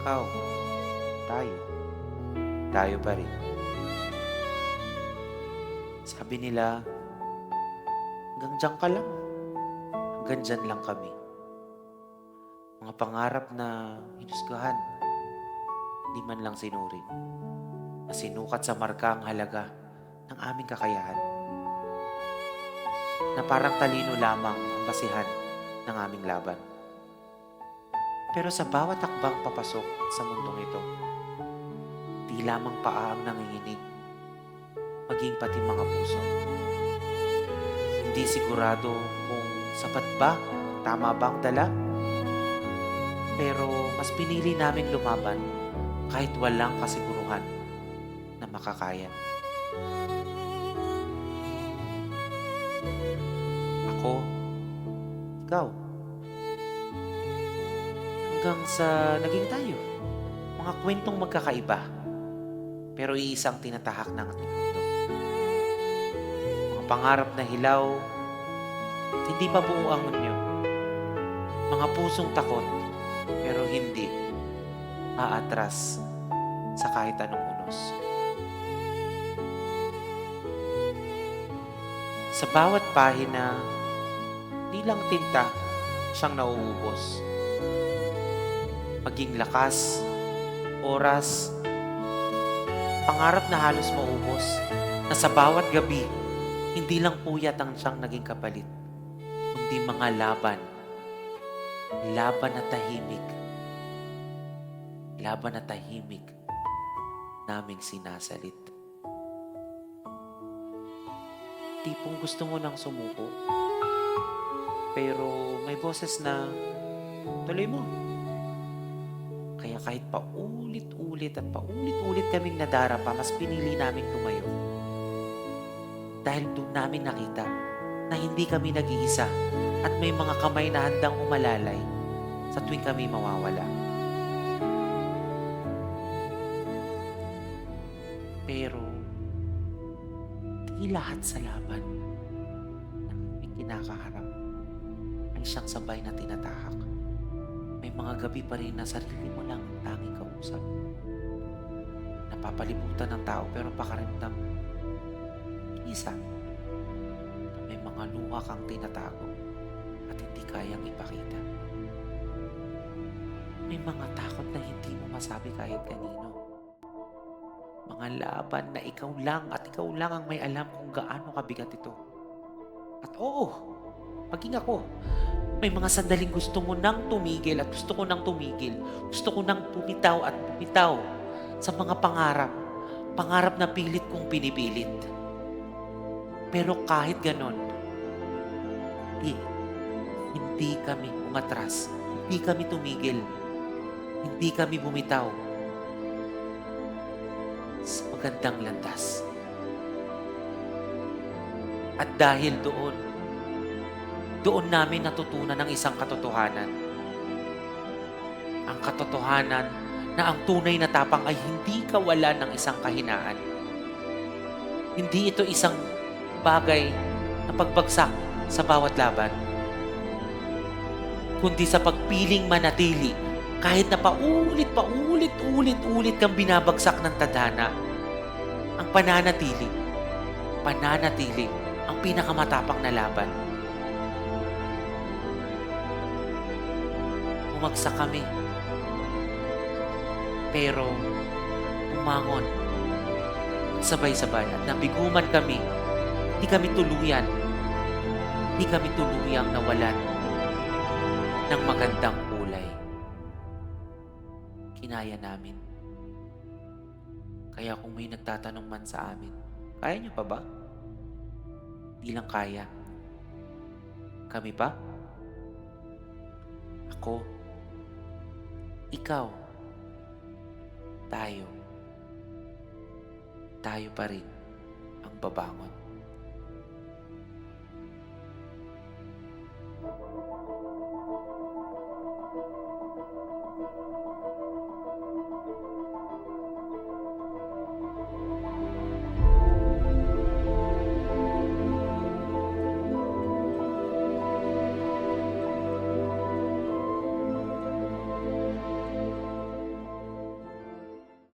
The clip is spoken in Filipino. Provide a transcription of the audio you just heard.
ikaw, tayo, tayo pa rin. Sabi nila, hanggang diyan ka lang, hanggang diyan lang kami. Mga pangarap na hinusgahan, di man lang sinuri, na sinukat sa marka ang halaga ng aming kakayahan, na parang talino lamang ang basihan ng aming laban. Pero sa bawat hakbang papasok sa mundong ito, di lamang paa ang nanginginig, maging pati mga puso. Hindi sigurado kung sapat ba, tama ba ang dala, pero mas pinili naming lumaban kahit walang kasiguruhan na makakaya. Ako, ikaw, hanggang sa naging tayo. Mga kwentong magkakaiba, pero iisang tinatahak ng ating mundo. Mga pangarap na hilaw, at hindi pa buo ang unyo. Mga pusong takot, pero hindi aatras sa kahit anong unos. Sa bawat pahina, di lang tinta siyang nauubos. Maging lakas, oras, pangarap na halos maubos, na sa bawat gabi, hindi lang puyat ang siyang naging kapalit, kundi mga laban. Laban na tahimik. Laban na tahimik naming sinasalit. Tipong gusto mo nang sumuko, pero may boses na tuloy mo. Kaya kahit paulit-ulit at paulit-ulit kaming nadarapa, mas pinili naming tumayo. Dahil doon namin nakita na hindi kami nag-iisa at may mga kamay na handang umalalay sa tuwing kami mawawala. Pero di lahat sa laban na may kinakaharap ay siyang sabay na tinatahak. May mga gabi pa rin na sarili mo lang ang tanging kausap. Napapalibutan ng tao pero pakaramdam isa. May mga luha kang tinatago at hindi kayang ipakita. May mga takot na hindi mo masabi kahit kanino. Mga laban na ikaw lang at ikaw lang ang may alam kung gaano kabigat ito. At oo, maging ako, may mga sandaling gusto mo nang tumigil at gusto ko nang tumigil. Gusto ko nang bumitaw at bumitaw sa mga pangarap. Pangarap na pilit kong pinipilit. Pero kahit ganon, hindi kami umatras. Hindi kami tumigil. Hindi kami bumitaw sa magandang landas. At dahil doon namin natutunan ang isang katotohanan. Ang katotohanan na ang tunay na tapang ay hindi kawalan ng isang kahinaan. Hindi ito isang bagay na pagbagsak sa bawat laban, kundi sa pagpiling manatili kahit na paulit kang binabagsak ng tadhana. Ang pananatili ang pinakamatapang na laban. Bumagsak kami, pero umangon sabay-sabay at nabiguman kami. Hindi kami tuluyang nawalan ng magandang kulay. Kinaya namin. Kaya kung may nagtatanong man sa amin, kaya niyo pa ba? Di lang kaya. Kami pa? Ako, ikaw, tayo. Tayo pa rin ang babangon.